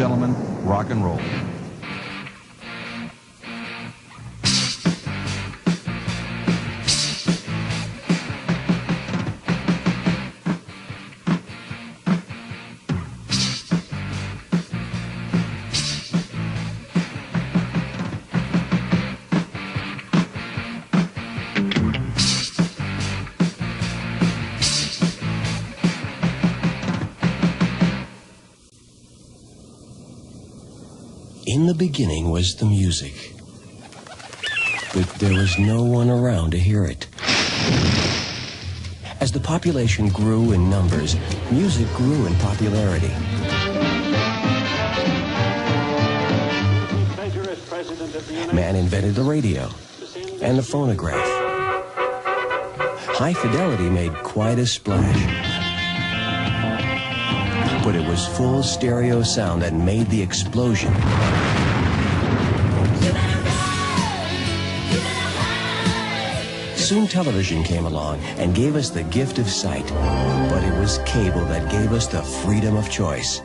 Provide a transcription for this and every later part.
gentlemen, rock and roll. In the beginning was the music, but there was no one around to hear it. As the population grew in numbers, music grew in popularity. Man invented the radio and the phonograph. High fidelity made quite a splash. But it was full stereo sound that made the explosion. Soon television came along and gave us the gift of sight, but it was cable that gave us the freedom of choice.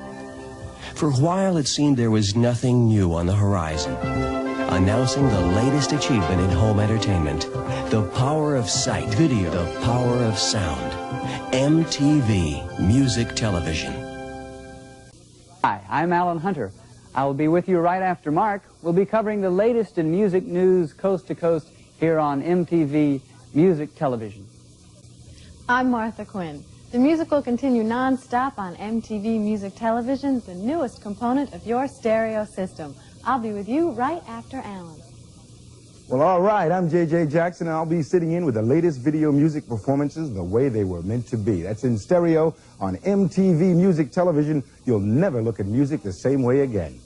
For a while it seemed there was nothing new on the horizon, announcing the latest achievement in home entertainment, the power of sight, video, the power of sound, MTV Music Television. Hi, I'm Alan Hunter. I will be with you right after Mark. We'll be covering the latest in music news coast to coast here on MTV Music Television. I'm Martha Quinn. The music will continue non-stop on MTV Music Television, the newest component of your stereo system. I'll be with you right after Alan. Well, all right, I'm J.J. Jackson, and I'll be sitting in with the latest video music performances the way they were meant to be. That's in stereo on MTV Music Television. You'll never look at music the same way again.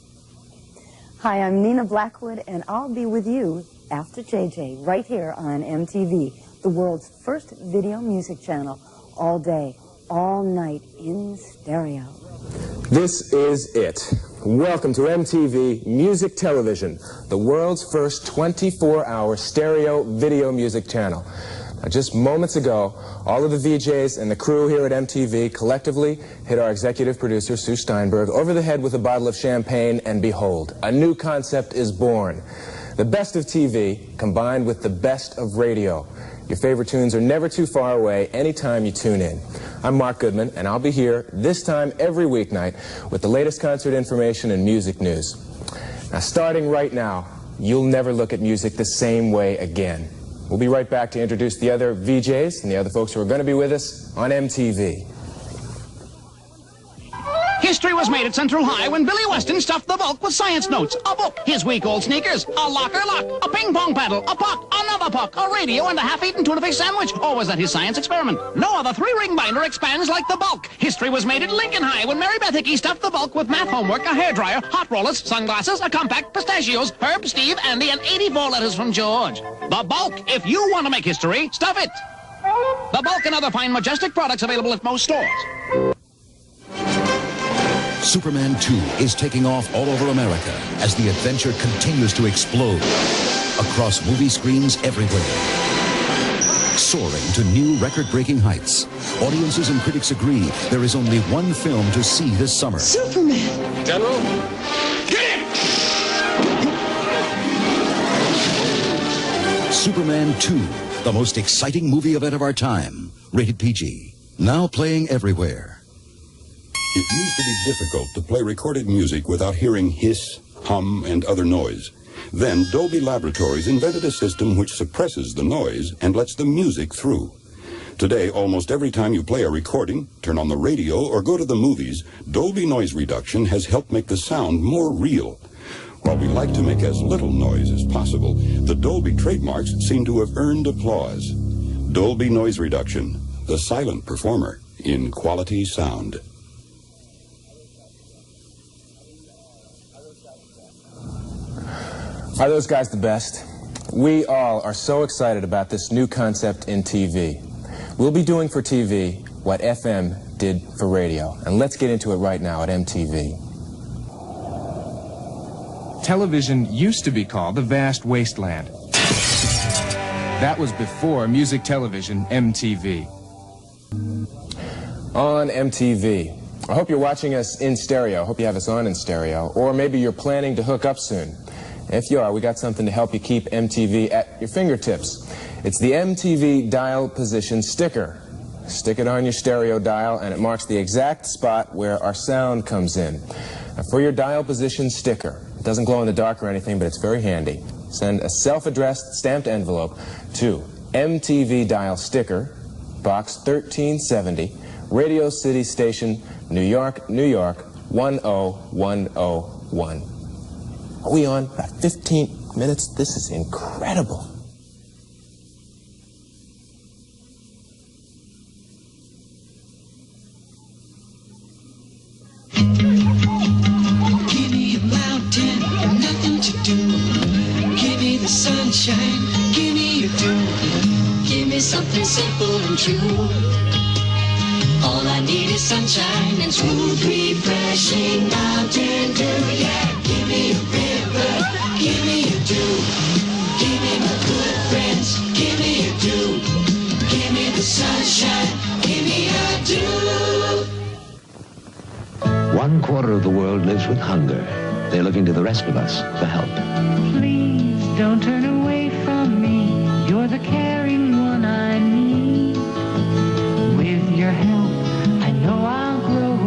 Hi, I'm Nina Blackwood, and I'll be with you after J.J. right here on MTV, the world's first video music channel, all day, all night, in stereo. This is it. Welcome to MTV Music Television, the world's first 24-hour stereo video music channel. Now, just moments ago, all of the VJs and the crew here at MTV collectively hit our executive producer, Sue Steinberg, over the head with a bottle of champagne, and behold, a new concept is born. The best of TV combined with the best of radio. Your favorite tunes are never too far away anytime you tune in. I'm Mark Goodman, and I'll be here this time every weeknight with the latest concert information and music news. Now, starting right now, you'll never look at music the same way again. We'll be right back to introduce the other VJs and the other folks who are going to be with us on MTV. History was made at Central High when Billy Weston stuffed the bulk with science notes, a book, his week old sneakers, a locker lock, a ping pong paddle, a puck, another puck, a radio, and a half-eaten tuna fish sandwich. Or was that his science experiment? No other three-ring binder expands like the bulk. History was made at Lincoln High when Mary Beth Hickey stuffed the bulk with math homework, a hairdryer, hot rollers, sunglasses, a compact, pistachios, Herb, Steve, Andy, and 84 letters from George. The bulk. If you want to make history, stuff it. The bulk and other fine, majestic products available at most stores. Superman 2 is taking off all over America as the adventure continues to explode across movie screens everywhere. Soaring to new record-breaking heights, audiences and critics agree there is only one film to see this summer. Superman! General? Get it! Superman 2, the most exciting movie event of our time. Rated PG. Now playing everywhere. It used to be difficult to play recorded music without hearing hiss, hum, and other noise. Then Dolby Laboratories invented a system which suppresses the noise and lets the music through. Today, almost every time you play a recording, turn on the radio, or go to the movies, Dolby Noise Reduction has helped make the sound more real. While we like to make as little noise as possible, the Dolby trademarks seem to have earned applause. Dolby Noise Reduction, the silent performer in quality sound. Are those guys the best? We all are so excited about this new concept in TV. We'll be doing for TV what FM did for radio. And let's get into it right now at MTV. Television used to be called the vast wasteland. That was before music television, MTV. On MTV, I hope you're watching us in stereo. I hope you have us on in stereo. Or maybe you're planning to hook up soon. If you are, we got something to help you keep MTV at your fingertips. It's the MTV dial position sticker. Stick it on your stereo dial and it marks the exact spot where our sound comes in. Now, for your dial position sticker, it doesn't glow in the dark or anything, but it's very handy. Send a self-addressed stamped envelope to MTV Dial Sticker, Box 1370, Radio City Station, New York, New York, 10101. Are we on? About 15 minutes? This is incredible. Give me a mountain and nothing to do. Give me the sunshine, give me your dew. Give me something simple and true. All I need is sunshine and smooth, refreshing mountain dew. Yeah, give me a river, give me a dew. Give me my good friends, give me a dew. Give me the sunshine, give me a dew. 1/4 of the world lives with hunger. They're looking to the rest of us for help. Please don't turn away from me. You're the caring one I need. With your help, I know I'll grow.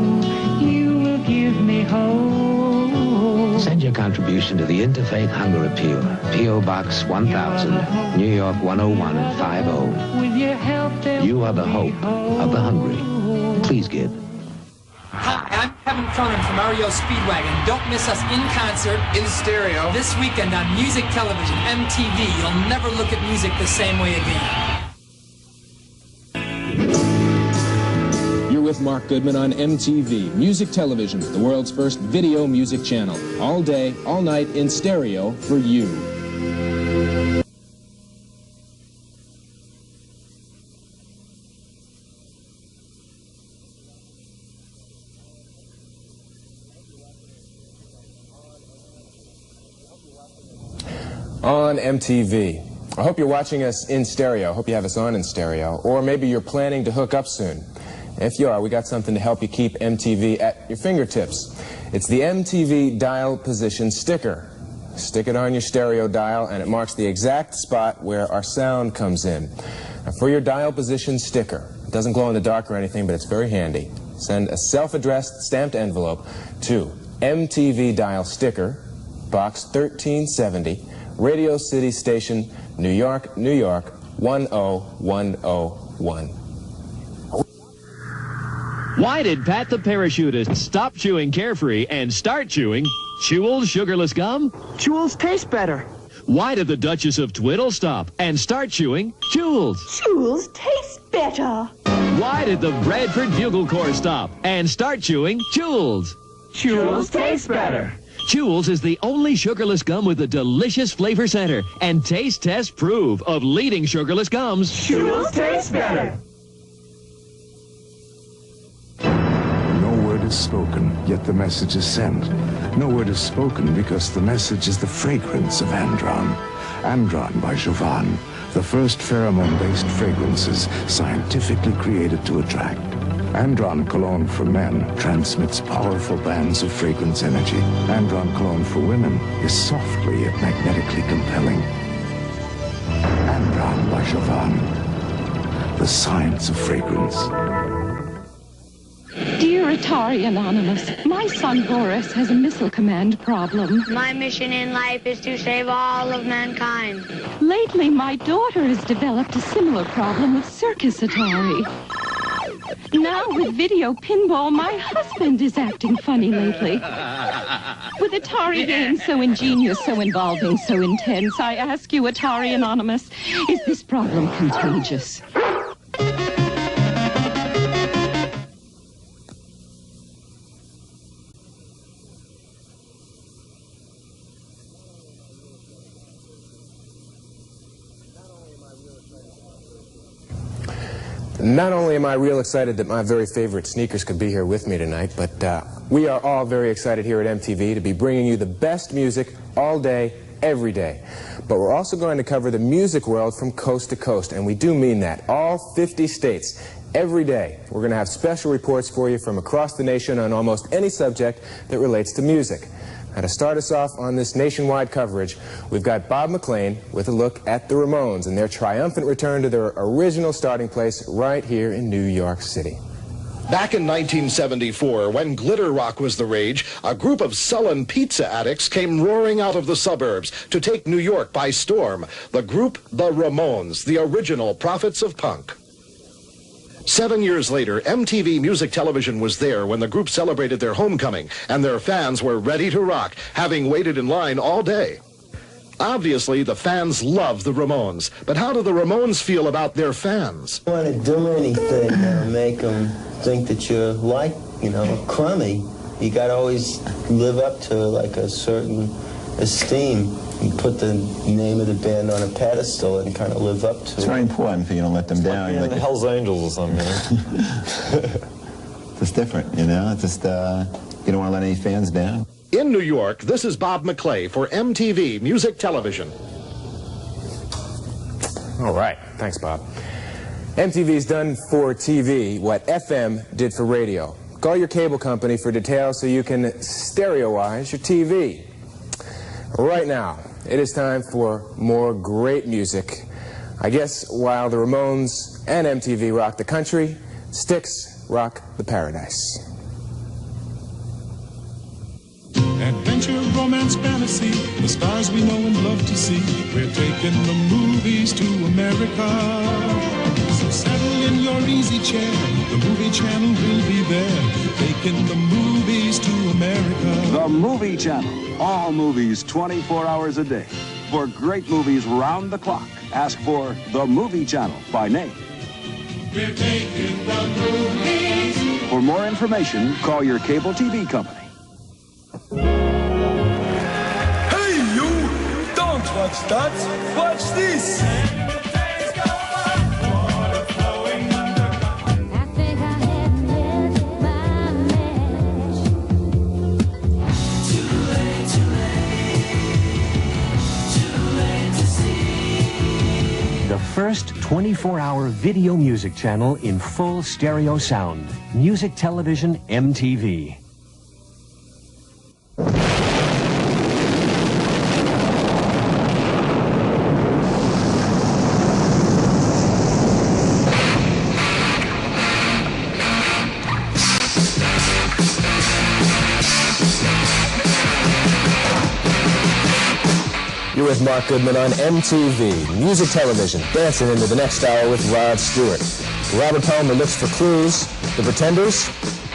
You will give me hope. Send your contribution to the Interfaith Hunger Appeal, P.O. Box 1000, New York 10150. With your help, You are the hope of the hungry. Please give. Hi, I'm Kevin Cronin from REO Speedwagon. Don't miss us in concert, in stereo, this weekend on Music Television, MTV. You'll never look at music the same way again. You're with Mark Goodman on MTV Music Television, the world's first video music channel. All day, all night, in stereo for you. On MTV. I hope you're watching us in stereo. I hope you have us on in stereo. Or maybe you're planning to hook up soon. If you are, we got something to help you keep MTV at your fingertips. It's the MTV Dial Position Sticker. Stick it on your stereo dial and it marks the exact spot where our sound comes in. Now, for your dial position sticker, it doesn't glow in the dark or anything, but it's very handy. Send a self-addressed stamped envelope to MTV Dial Sticker, Box 1370, Radio City Station, New York, New York, 10101. Why did Pat the Parachutist stop chewing Carefree and start chewing Chewel's Sugarless Gum? Chewel's taste better. Why did the Duchess of Twiddle stop and start chewing Chewel's? Chewel's taste better. Why did the Bradford Bugle Corps stop and start chewing Chewel's? Chewel's taste better. Chewel's is the only sugarless gum with a delicious flavor center, and taste tests prove of leading sugarless gums. Chewel's taste better. No word is spoken, yet the message is sent. No word is spoken because the message is the fragrance of Andron. Andron by Jovan, the first pheromone-based fragrances scientifically created to attract. Andron Cologne for men transmits powerful bands of fragrance energy. Andron Cologne for women is softly yet magnetically compelling. Andron by Jovan, the science of fragrance. Dear Atari Anonymous, my son Boris has a missile command problem. My mission in life is to save all of mankind. Lately, my daughter has developed a similar problem with Circus Atari. Now with video pinball, my husband is acting funny lately. With Atari games so ingenious, so involving, so intense, I ask you, Atari Anonymous, is this problem contagious? Not only am I real excited that my very favorite sneakers could be here with me tonight, but we are all very excited here at MTV to be bringing you the best music all day, every day. But we're also going to cover the music world from coast to coast, and we do mean that. All 50 states. Every day, we're going to have special reports for you from across the nation on almost any subject that relates to music. Now, to start us off on this nationwide coverage, we've got Bob McLean with a look at the Ramones and their triumphant return to their original starting place right here in New York City. Back in 1974, when glitter rock was the rage, a group of sullen pizza addicts came roaring out of the suburbs to take New York by storm. The group, the Ramones, the original prophets of punk. 7 years later, MTV Music Television was there when the group celebrated their homecoming, and their fans were ready to rock, having waited in line all day. Obviously, the fans love the Ramones, but how do the Ramones feel about their fans? You don't want to do anything that'll make them think that you're like, crummy. You got to always live up to like a certain esteem. You put the name of the band on a pedestal and kind of live up to it. It's very important for you to let them down. Like the Hells Angels or something. It's different, It's just, you don't want to let any fans down. In New York, this is Bob McClay for MTV Music Television. All right. Thanks, Bob. MTV's done for TV what FM did for radio. Call your cable company for details so you can stereoize your TV. Right now, it is time for more great music. I guess while the Ramones and MTV rock the country, Styx rock the paradise. Adventure, romance, fantasy, the stars we know and love to see. We're taking the movies to America. So settle in your easy chair, the movie channel will be there. Taking the movies to America. The Movie Channel. All movies 24 hours a day. For great movies round the clock, ask for The Movie Channel by name. We're taking the movies. For more information, call your cable TV company. Hey, you! Don't watch that! Watch this! The first 24-hour video music channel in full stereo sound. Music Television MTV. You're with Mark Goodman on MTV Music Television, dancing into the next hour with Rod Stewart. Robert Palmer looks for clues, The Pretenders,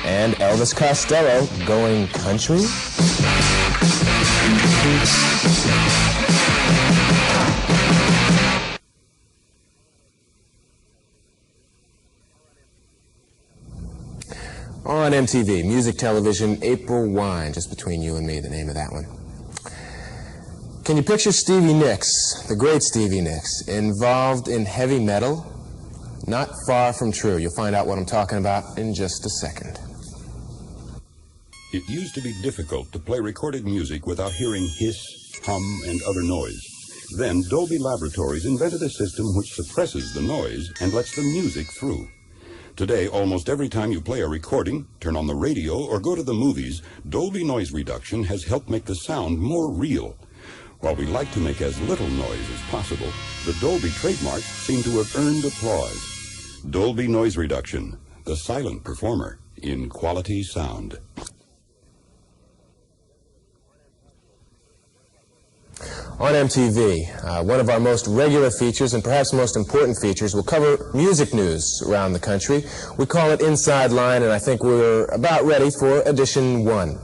and Elvis Costello going country. On MTV Music Television, April Wine, just between you and me, the name of that one. Can you picture Stevie Nicks, the great Stevie Nicks, involved in heavy metal? Not far from true. You'll find out what I'm talking about in just a second. It used to be difficult to play recorded music without hearing hiss, hum, and other noise. Then Dolby Laboratories invented a system which suppresses the noise and lets the music through. Today, almost every time you play a recording, turn on the radio, or go to the movies, Dolby Noise Reduction has helped make the sound more real. While we like to make as little noise as possible, the Dolby trademark seemed to have earned applause. Dolby Noise Reduction, the silent performer in quality sound. On MTV, one of our most regular features and perhaps most important features will cover music news around the country. We call it Inside Line, and I think we're about ready for edition 1.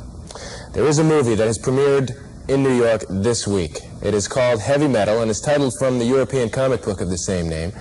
There is a movie that has premiered in New York this week. It is called Heavy Metal and is titled from the European comic book of the same name.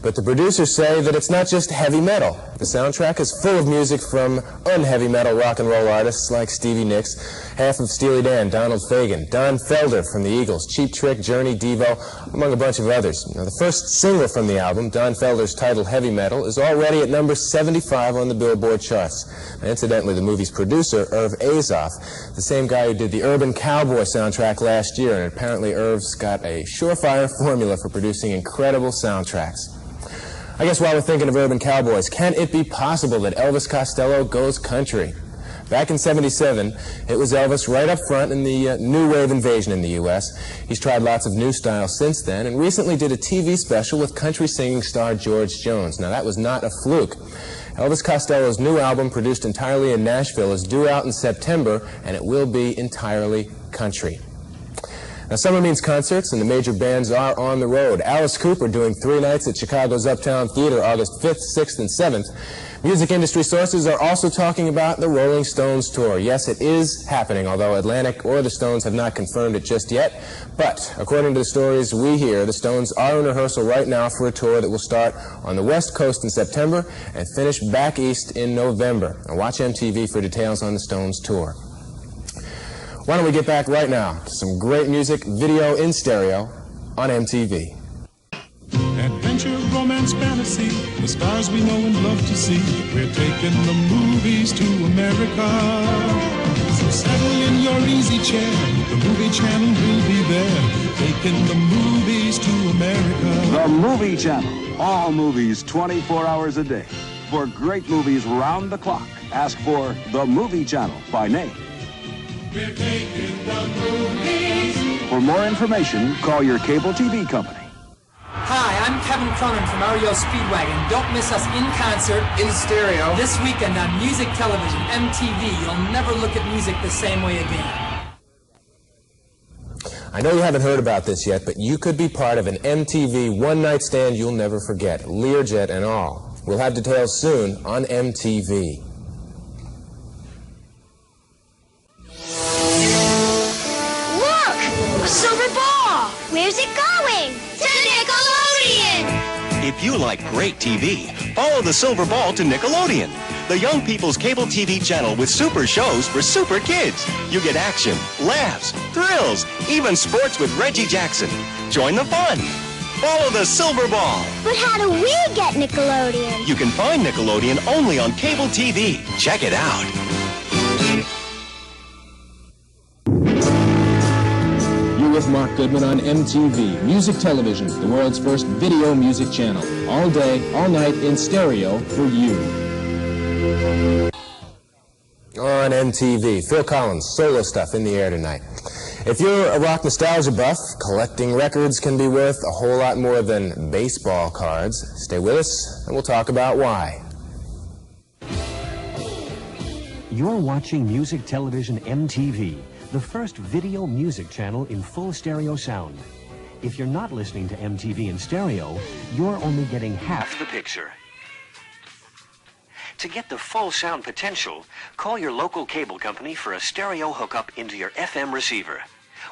But the producers say that it's not just heavy metal. The soundtrack is full of music from unheavy metal rock and roll artists like Stevie Nicks, half of Steely Dan, Donald Fagen, Don Felder from the Eagles, Cheap Trick, Journey, Devo, among a bunch of others. Now, the first single from the album, Don Felder's title Heavy Metal, is already at number 75 on the Billboard charts. And incidentally, the movie's producer, Irv Azoff, the same guy who did the Urban Cowboy soundtrack last year, and apparently Irv's got a surefire formula for producing incredible soundtracks. I guess while we're thinking of urban cowboys, can it be possible that Elvis Costello goes country? Back in '77, it was Elvis right up front in the new wave invasion in the U.S. He's tried lots of new styles since then and recently did a TV special with country singing star George Jones. Now, that was not a fluke. Elvis Costello's new album, produced entirely in Nashville, is due out in September, and it will be entirely country. Now, summer means concerts, and the major bands are on the road. Alice Cooper doing 3 nights at Chicago's Uptown Theater, August 5th, 6th, and 7th. Music industry sources are also talking about the Rolling Stones tour. Yes, it is happening, although Atlantic or the Stones have not confirmed it just yet. But, according to the stories we hear, the Stones are in rehearsal right now for a tour that will start on the West Coast in September and finish back east in November. Now, watch MTV for details on the Stones tour. Why don't we get back right now to some great music, video in stereo, on MTV. Adventure, romance, fantasy, the stars we know and love to see. We're taking the movies to America. So settle in your easy chair, the movie channel will be there. Taking the movies to America. The Movie Channel. All movies 24 hours a day. For great movies round the clock, ask for The Movie Channel by name. We're taking the movies. For more information, call your cable TV company. Hi, I'm Kevin Cronin from REO Speedwagon. Don't miss us in concert, in stereo, this weekend on Music Television, MTV. You'll never look at music the same way again. I know you haven't heard about this yet, but you could be part of an MTV one-night stand you'll never forget, Learjet and all. We'll have details soon on MTV. Look! A silver ball! Where's it going? To Nickelodeon! If you like great TV, follow the silver ball to Nickelodeon, the young people's cable TV channel with super shows for super kids. You get action, laughs, thrills, even sports with Reggie Jackson. Join the fun. Follow the silver ball. But how do we get Nickelodeon? You can find Nickelodeon only on cable TV. Check it out. With Mark Goodman on MTV, Music Television, the world's first video music channel. All day, all night, in stereo for you. On MTV, Phil Collins, solo stuff in the air tonight. If you're a rock nostalgia buff, collecting records can be worth a whole lot more than baseball cards. Stay with us, and we'll talk about why. You're watching Music Television MTV, the first video music channel in full stereo sound. If you're not listening to MTV in stereo, you're only getting half the picture. To get the full sound potential, call your local cable company for a stereo hookup into your FM receiver.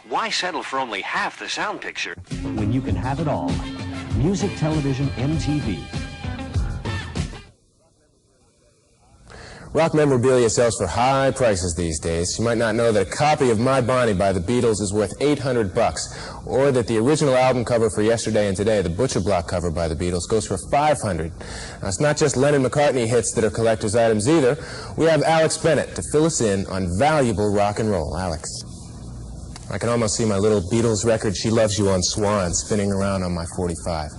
Why settle for only half the sound picture when you can have it all? Music Television MTV. Rock memorabilia sells for high prices these days. You might not know that a copy of My Bonnie by the Beatles is worth $800, or that the original album cover for Yesterday and Today, the Butcher Block cover by the Beatles, goes for $500. Now, it's not just Lennon-McCartney hits that are collector's items either. We have Alex Bennett to fill us in on valuable rock and roll. Alex. I can almost see my little Beatles record, She Loves You on Swan, spinning around on my 45.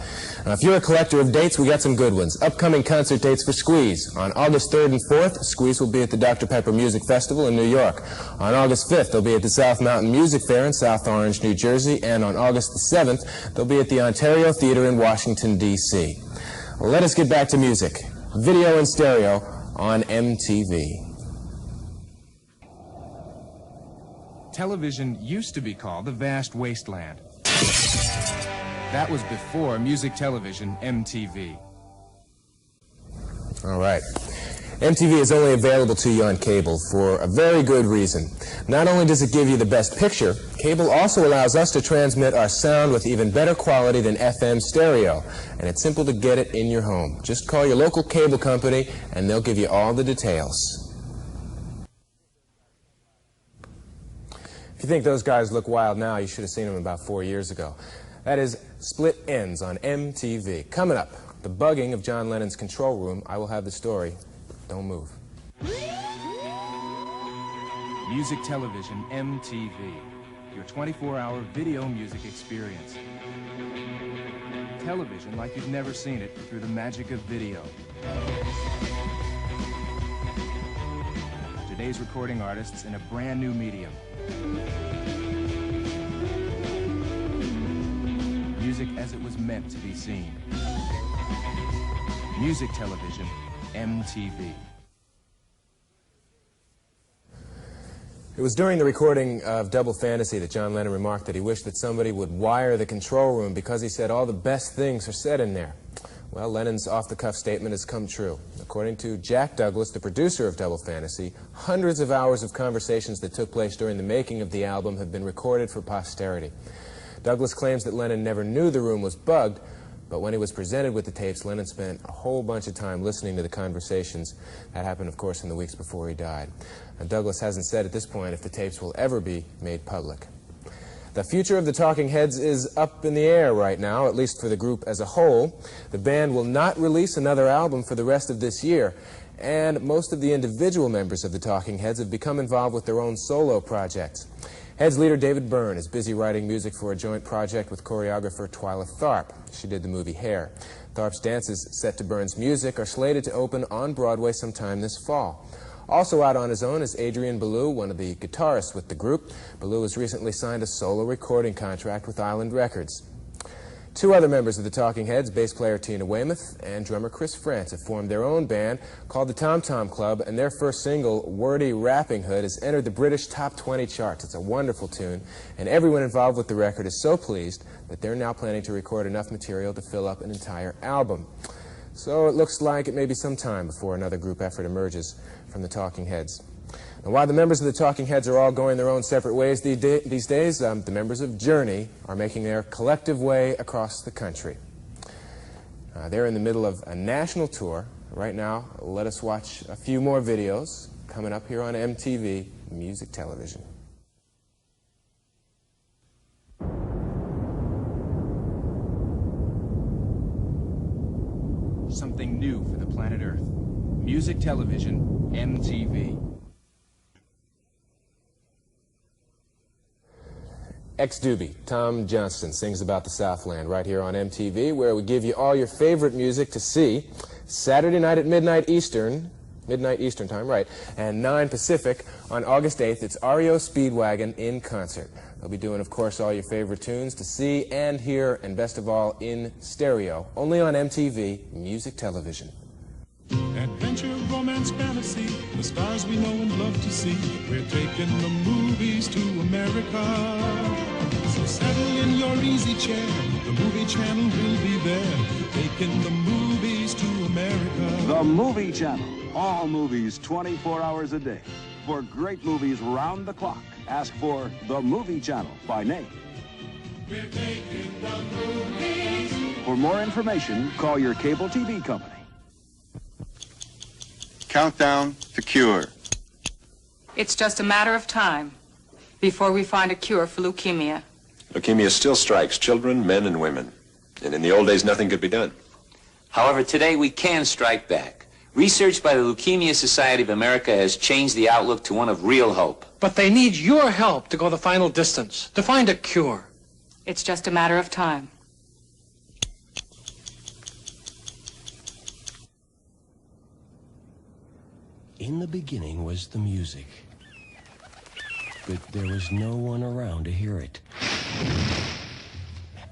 Now, if you're a collector of dates, we got some good ones. Upcoming concert dates for Squeeze. On August 3rd and 4th, Squeeze will be at the Dr. Pepper Music Festival in New York. On August 5th, they'll be at the South Mountain Music Fair in South Orange, New Jersey. And on August the 7th, they'll be at the Ontario Theater in Washington, D.C. Well, let us get back to music. Video and stereo on MTV. Television used to be called the vast wasteland. That was before Music Television MTV. All right. MTV is only available to you on cable for a very good reason. Not only does it give you the best picture, cable also allows us to transmit our sound with even better quality than FM stereo. And it's simple to get it in your home. Just call your local cable company and they'll give you all the details. If you think those guys look wild now, you should have seen them about 4 years ago. That is Split Ends on MTV. Coming up, the bugging of John Lennon's control room. I will have the story. Don't move. Music Television MTV, your 24-hour video music experience. television like you've never seen it through the magic of video. Today's recording artists in a brand new medium. Music as it was meant to be seen. Music television, MTV. It was during the recording of Double Fantasy that John Lennon remarked that he wished that somebody would wire the control room because he said all the best things are said in there. Well, Lennon's off-the-cuff statement has come true. According to Jack Douglas, the producer of Double Fantasy, hundreds of hours of conversations that took place during the making of the album have been recorded for posterity. Douglas claims that Lennon never knew the room was bugged, but when he was presented with the tapes, Lennon spent a whole bunch of time listening to the conversations. That happened, of course, in the weeks before he died. And Douglas hasn't said at this point if the tapes will ever be made public. The future of the Talking Heads is up in the air right now, at least for the group as a whole. The band will not release another album for the rest of this year, and most of the individual members of the Talking Heads have become involved with their own solo projects. Heads leader David Byrne is busy writing music for a joint project with choreographer Twyla Tharp. She did the movie Hair. Tharp's dances set to Byrne's music are slated to open on Broadway sometime this fall. Also out on his own is Adrian Belew, one of the guitarists with the group. Belew has recently signed a solo recording contract with Island Records. Two other members of the Talking Heads, bass player Tina Weymouth and drummer Chris France, have formed their own band called the Tom Tom Club, and their first single, Wordy Rapping Hood, has entered the British top 20 charts. It's a wonderful tune, and everyone involved with the record is so pleased that they're now planning to record enough material to fill up an entire album. So it looks like it may be some time before another group effort emerges from the Talking Heads. Now, while the members of the Talking Heads are all going their own separate ways these days, the members of Journey are making their collective way across the country. They're in the middle of a national tour. Right now, let us watch a few more videos coming up here on MTV Music Television. Something new for the planet Earth. Music television, MTV. Ex-Doobie, Tom Johnston, sings about the Southland right here on MTV, where we give you all your favorite music to see. Saturday night at midnight Eastern time, right, and 9 Pacific on August 8th, it's REO Speedwagon in concert. They'll be doing, of course, all your favorite tunes to see and hear, and best of all, in stereo, only on MTV Music Television. Adventure, romance, fantasy, the stars we know and love to see. We're taking the movies to America. So settle in your easy chair, the movie channel will be there. Taking the movies to America. The Movie Channel. All movies 24 hours a day. For great movies round the clock, ask for The Movie Channel by name. We're taking the movies. For more information, call your cable TV company. Countdown to cure. It's just a matter of time before we find a cure for leukemia. Leukemia still strikes children, men, and women. And in the old days, nothing could be done. However, today we can strike back. Research by the Leukemia Society of America has changed the outlook to one of real hope. But they need your help to go the final distance, to find a cure. It's just a matter of time. In the beginning was the music, but there was no one around to hear it.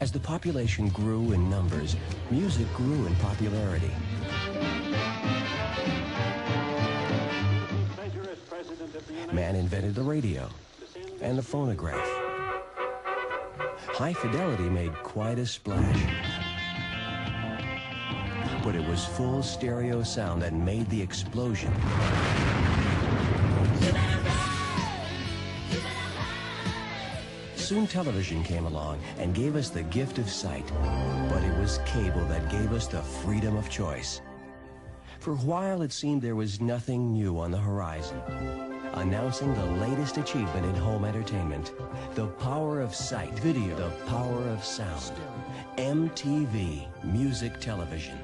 As the population grew in numbers, music grew in popularity. Man invented the radio and the phonograph. High fidelity made quite a splash. But it was full stereo sound that made the explosion. Soon television came along and gave us the gift of sight, but it was cable that gave us the freedom of choice. For a while it seemed there was nothing new on the horizon. Announcing the latest achievement in home entertainment, the power of sight, video, the power of sound. MTV Music Television.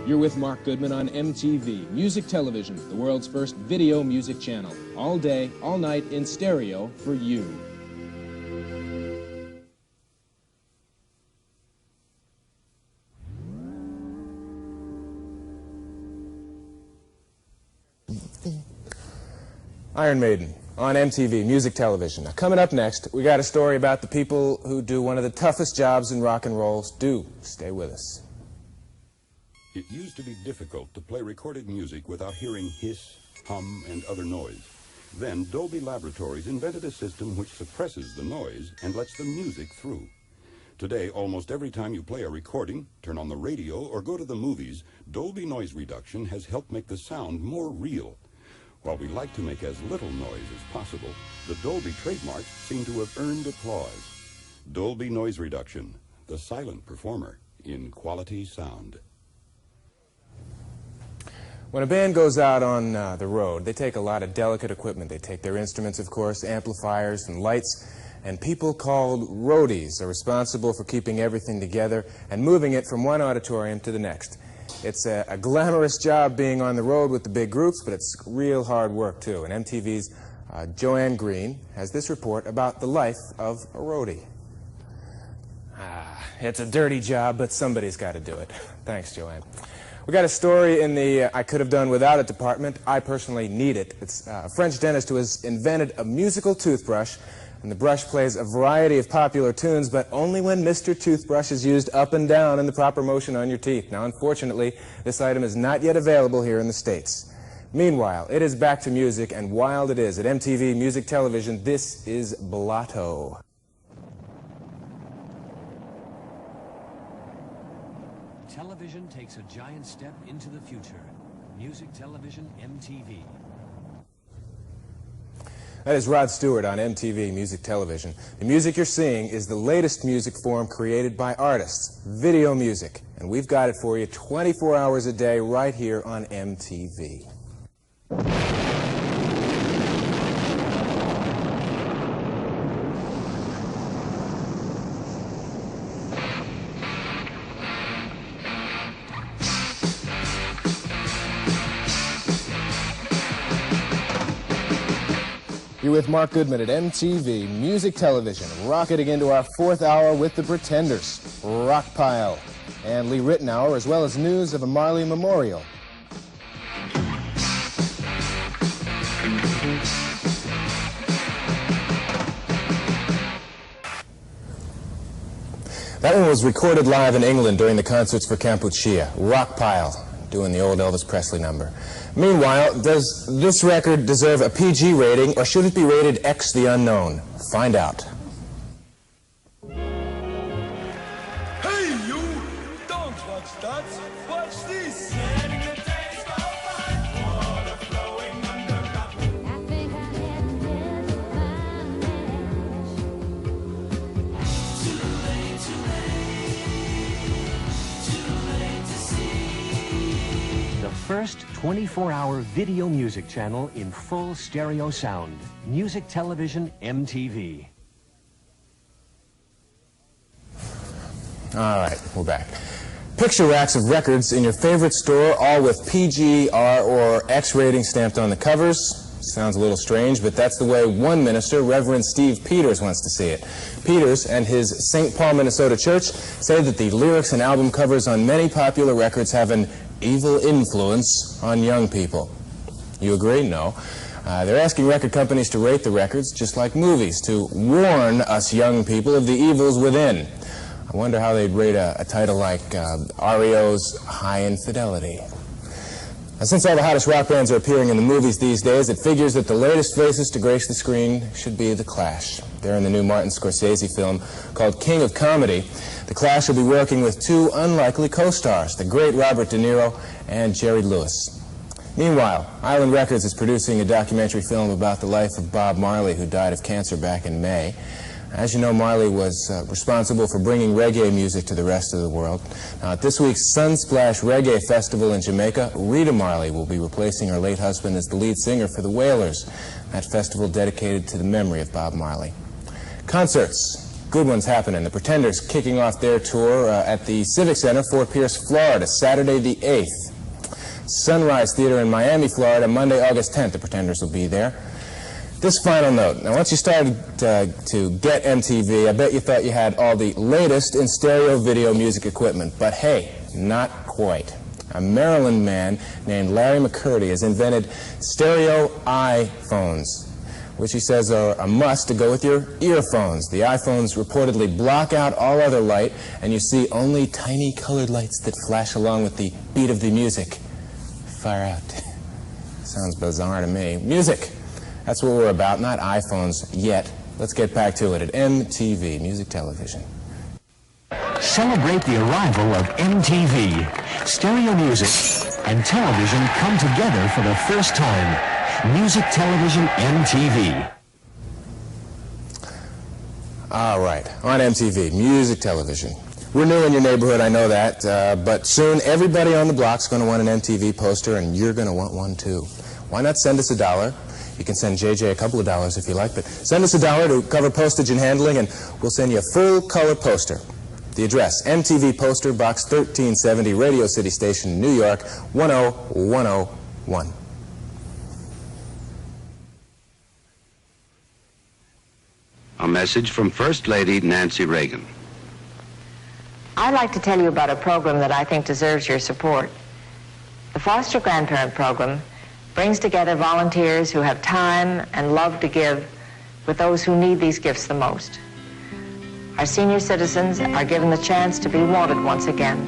You're with Mark Goodman on MTV Music Television, the world's first video music channel. All day, all night, in stereo for you. Iron Maiden on MTV Music Television. Now, coming up next, we got a story about the people who do one of the toughest jobs in rock and roll. Do stay with us. It used to be difficult to play recorded music without hearing hiss, hum, and other noise. Then Dolby Laboratories invented a system which suppresses the noise and lets the music through. Today, almost every time you play a recording, turn on the radio, or go to the movies, Dolby Noise Reduction has helped make the sound more real. While we like to make as little noise as possible, the Dolby trademarks seem to have earned applause. Dolby Noise Reduction, the silent performer in quality sound. When a band goes out on the road, they take a lot of delicate equipment. They take their instruments, of course, amplifiers and lights, and people called roadies are responsible for keeping everything together and moving it from one auditorium to the next. It's a glamorous job being on the road with the big groups, but it's real hard work, too. And MTV's Joanne Green has this report about the life of a roadie. It's a dirty job, but somebody's got to do it. Thanks, Joanne. We got a story in the I could have done without it department. I personally need it. It's a French dentist who has invented a musical toothbrush, and the brush plays a variety of popular tunes, but only when Mr. Toothbrush is used up and down in the proper motion on your teeth. Now, unfortunately, this item is not yet available here in the States. Meanwhile, it is back to music, and wild it is. At MTV Music Television, this is Blotto. Television takes a giant step into the future. Music Television MTV. That is Rod Stewart on MTV Music Television. The music you're seeing is the latest music form created by artists, video music. And we've got it for you 24 hours a day right here on MTV. You're with Mark Goodman at MTV Music Television, rocketing into our fourth hour with the Pretenders, Rockpile, and Lee Ritenour, as well as news of a Marley memorial. That one was recorded live in England during the concerts for Kampuchea, Rockpile, doing the old Elvis Presley number. Meanwhile, does this record deserve a PG rating, or should it be rated X the Unknown? Find out. Hey, you! Don't watch that. Watch this. First 24-hour video music channel in full stereo sound. Music Television MTV. All right, we're back. Picture racks of records in your favorite store, all with PG, R, or X rating stamped on the covers. Sounds a little strange, but that's the way one minister, Reverend Steve Peters, wants to see it. Peters and his St. Paul, Minnesota church say that the lyrics and album covers on many popular records have an evil influence on young people. You agree? No. They're asking record companies to rate the records just like movies, to warn us young people of the evils within. I wonder how they'd rate a title like REO's High Infidelity. Now, since all the hottest rock bands are appearing in the movies these days, it figures that the latest faces to grace the screen should be The Clash. They're in the new Martin Scorsese film called King of Comedy. The Clash will be working with two unlikely co-stars, the great Robert De Niro and Jerry Lewis. Meanwhile, Island Records is producing a documentary film about the life of Bob Marley, who died of cancer back in May. As you know, Marley was responsible for bringing reggae music to the rest of the world. Now, at this week's Sunsplash Reggae Festival in Jamaica, Rita Marley will be replacing her late husband as the lead singer for the Wailers, that festival dedicated to the memory of Bob Marley. Concerts, good ones happening. The Pretenders kicking off their tour at the Civic Center, Fort Pierce, Florida, Saturday the 8th. Sunrise Theater in Miami, Florida, Monday, August 10th. The Pretenders will be there. This final note. Now, once you started to get MTV, I bet you thought you had all the latest in stereo video music equipment. But hey, not quite. A Maryland man named Larry McCurdy has invented stereo iPhones, which he says are a must to go with your earphones. The iPhones reportedly block out all other light, and you see only tiny colored lights that flash along with the beat of the music. Fire out. Sounds bizarre to me. Music. That's what we're about, not iPhones yet. Let's get back to it at MTV, Music Television. Celebrate the arrival of MTV. Stereo music and television come together for the first time. Music Television MTV. All right, on MTV, Music Television. We're new in your neighborhood, I know that, but soon everybody on the block's going to want an MTV poster, and you're going to want one too. Why not send us $1? You can send JJ a couple of dollars if you like, but send us $1 to cover postage and handling, and we'll send you a full-color poster. The address, MTV Poster, Box 1370, Radio City Station, New York, 10101. A message from First Lady Nancy Reagan. I'd like to tell you about a program that I think deserves your support. The Foster Grandparent Program brings together volunteers who have time and love to give with those who need these gifts the most. Our senior citizens are given the chance to be wanted once again,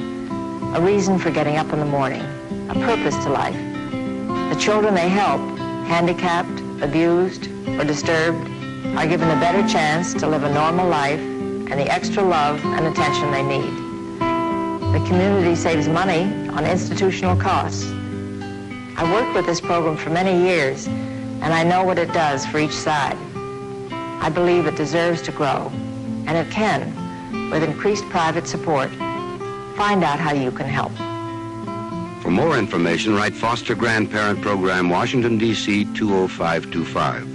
a reason for getting up in the morning, a purpose to life. The children they help, handicapped, abused, or disturbed, are given a better chance to live a normal life and the extra love and attention they need. The community saves money on institutional costs. I've worked with this program for many years, and I know what it does for each side. I believe it deserves to grow, and it can, with increased private support. Find out how you can help. For more information, write Foster Grandparent Program, Washington, D.C. 20525.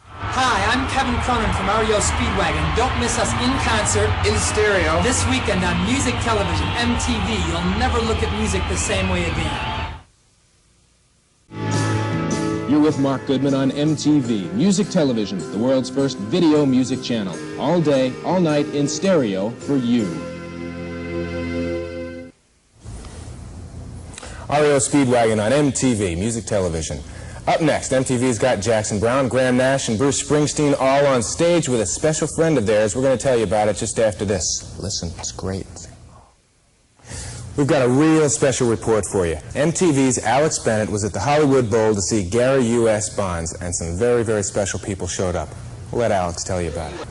Hi, I'm Kevin Cronin from REO Speedwagon. Don't miss us in concert, in stereo, this weekend on Music Television, MTV. You'll never look at music the same way again. You're with Mark Goodman on MTV, Music Television, the world's first video music channel. All day, all night, in stereo for you. REO Speedwagon on MTV, Music Television. Up next, MTV's got Jackson Browne, Graham Nash, and Bruce Springsteen all on stage with a special friend of theirs. We're going to tell you about it just after this. Listen, it's great. We've got a real special report for you. MTV's Alex Bennett was at the Hollywood Bowl to see Gary U.S. Bonds, and some very, very special people showed up. We'll let Alex tell you about it.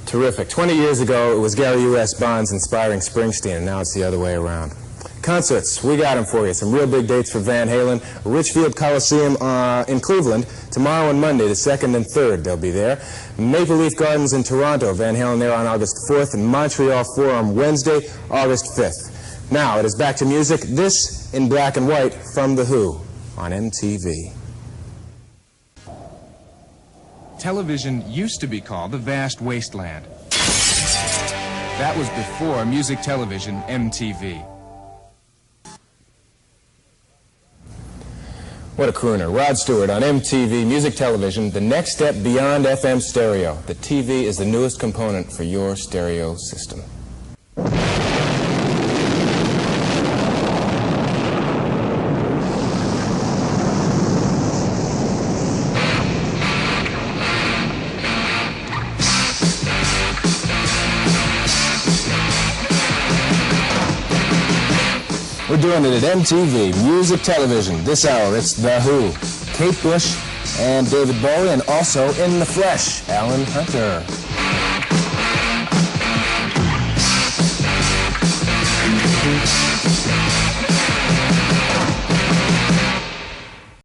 Terrific. 20 years ago, it was Gary U.S. Bonds inspiring Springsteen, and now it's the other way around. Concerts, we got them for you. Some real big dates for Van Halen. Richfield Coliseum in Cleveland tomorrow and Monday, the 2nd and 3rd. They'll be there. Maple Leaf Gardens in Toronto. Van Halen there on August 4th. And Montreal Forum Wednesday, August 5th. Now it is back to music. This in black and white from The Who on MTV. Television used to be called the vast wasteland. That was before Music Television MTV. What a crooner. Rod Stewart on MTV Music Television, the next step beyond FM stereo. The TV is the newest component for your stereo system. We're doing it at MTV Music Television. This hour, it's The Who, Kate Bush and David Bowie, and also in the flesh, Alan Hunter.